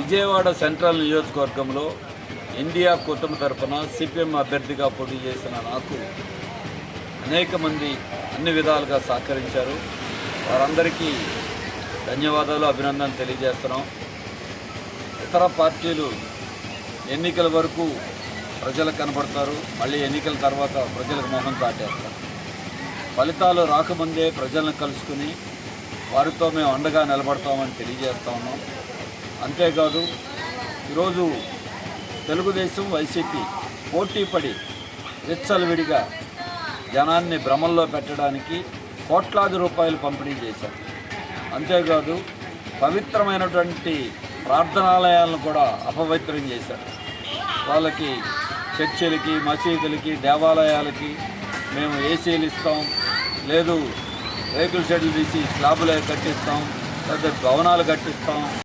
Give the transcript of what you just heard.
Vijayawada central నియోజకవర్గంలో India కూటమి తరఫున సిపిఎం అభ్యర్థిగా పోటీ చేసిన నాకు అనేక మంది అన్ని విధాలుగా సహకరించారు. వారందరికీ ధన్యవాదాలు, అభినందనలు తెలియజేస్తున్నాం. ఇతర పార్టీలు ఎన్నికల వరకు ప్రజలకు కనబడతారు, మళ్ళీ ఎన్నికల తర్వాత ప్రజలకు మొహం చాటేస్తారు. ఫలితాలు రాకముందే ప్రజలను కలుసుకుని వారితో మేము అండగా నిలబడతామని తెలియజేస్తా ఉన్నాం. అంతేకాదు ఈరోజు తెలుగుదేశం వైసీపీ పోటీపడి విచ్చలవిడిగా జనాన్ని భ్రమల్లో పెట్టడానికి కోట్లాది రూపాయలు పంపిణీ చేశారు. అంతేకాదు పవిత్రమైనటువంటి ప్రార్థనాలయాలను కూడా అపవిత్రం చేశారు. వాళ్ళకి చర్చిలకి, మసీదులకి, దేవాలయాలకి మేము ఏసీలు ఇస్తాం, లేదు రేకుల షెడ్లు తీసి స్లాబులు కట్టిస్తాం, లేదా భవనాలు కట్టిస్తాం,